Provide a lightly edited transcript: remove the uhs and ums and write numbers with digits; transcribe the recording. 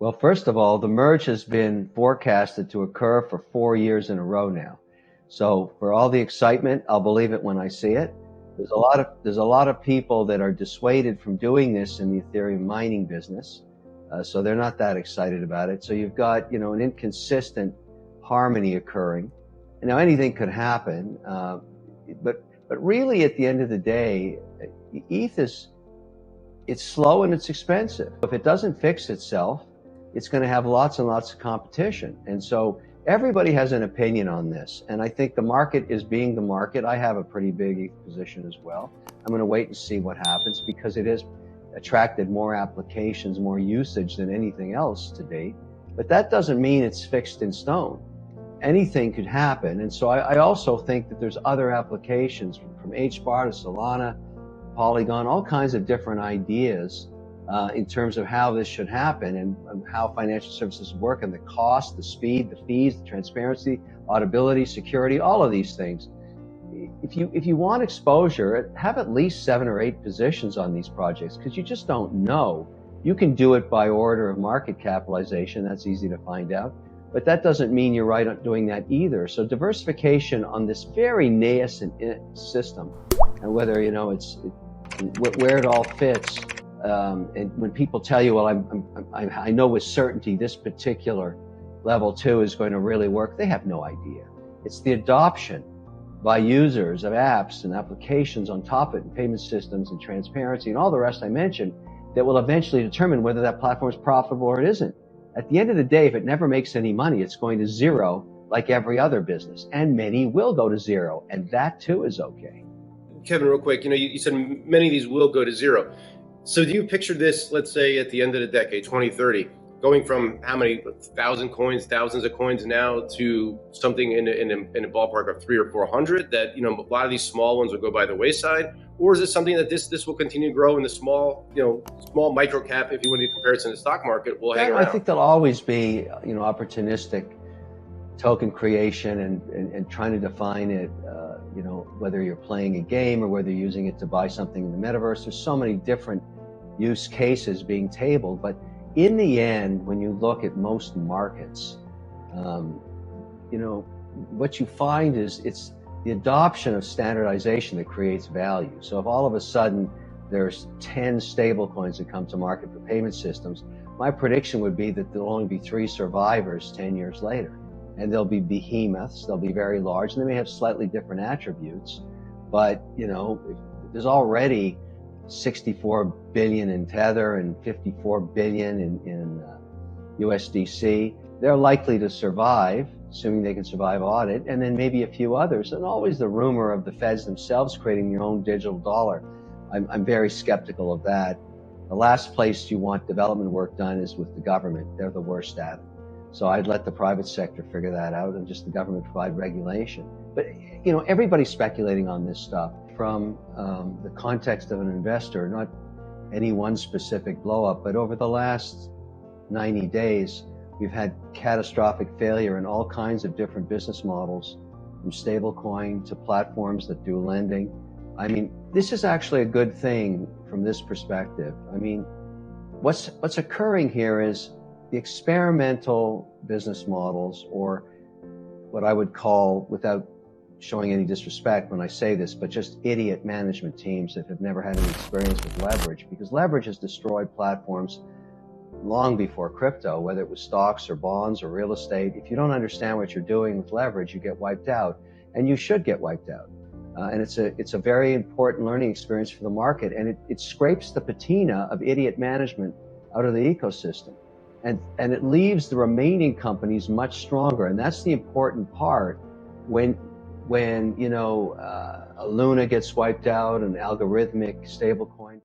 Well, first of all, the merge has been forecasted to occur for 4 years in a row now. So for all the excitement, I'll believe it when I see it. There's a lot of people that are dissuaded from doing this in the Ethereum mining business, so they're not that excited about it. So you've got an inconsistent harmony occurring. And now anything could happen, but really at the end of the day, ETH it's slow and it's expensive. If it doesn't fix itself, it's going to have lots and lots of competition. And so everybody has an opinion on this. And I think the market is being the market. I have a pretty big position as well. I'm going to wait and see what happens because it has attracted more applications, more usage than anything else to date. But that doesn't mean it's fixed in stone. Anything could happen. And so I also think that there's other applications from HBAR to Solana, Polygon, all kinds of different ideas in terms of how this should happen and how financial services work and the cost, the speed, the fees, the transparency, auditability, security, all of these things. If you want exposure, have at least 7 or 8 positions on these projects because you just don't know. You can do it by order of market capitalization. That's easy to find out. But that doesn't mean you're right on doing that either. So diversification on this very nascent system, and whether it's where it all fits, and when people tell you, well, I know with certainty this particular level 2 is going to really work, they have no idea. It's the adoption by users of apps and applications on top of it, and payment systems and transparency and all the rest I mentioned that will eventually determine whether that platform is profitable or it isn't. At the end of the day, if it never makes any money, it's going to zero like every other business, and many will go to zero, and that too is okay. Kevin, real quick, you said many of these will go to zero. So do you picture this, let's say at the end of the decade, 2030, going from how many thousands of coins now to something in a ballpark of 300 or 400 that, a lot of these small ones will go by the wayside? Or is it something that this will continue to grow in the small micro cap, if you want to compare it to the stock market, will hang around? I think there'll always be, opportunistic token creation and trying to define it, whether you're playing a game or whether you're using it to buy something in the metaverse. There's so many different use cases being tabled, but in the end, when you look at most markets, what you find is it's the adoption of standardization that creates value. So if all of a sudden there's 10 stable coins that come to market for payment systems, my prediction would be that there'll only be 3 survivors 10 years later. And they'll be behemoths, they'll be very large, and they may have slightly different attributes. But, there's already 64 billion in Tether and 54 billion in USDC. They're likely to survive, assuming they can survive audit, and then maybe a few others. And always the rumor of the feds themselves creating their own digital dollar. I'm very skeptical of that. The last place you want development work done is with the government. They're the worst at it. So I'd let the private sector figure that out and just the government provide regulation. But, everybody's speculating on this stuff from the context of an investor, not any one specific blow up. But over the last 90 days, we've had catastrophic failure in all kinds of different business models, from stablecoin to platforms that do lending. This is actually a good thing from this perspective. What's occurring here is the experimental business models, or what I would call, without showing any disrespect when I say this, but just idiot management teams that have never had any experience with leverage, because leverage has destroyed platforms long before crypto, whether it was stocks or bonds or real estate. If you don't understand what you're doing with leverage, you get wiped out, and you should get wiped out. And it's a very important learning experience for the market, and it scrapes the patina of idiot management out of the ecosystem. And it leaves the remaining companies much stronger. And that's the important part when a Luna gets wiped out, an algorithmic stablecoin.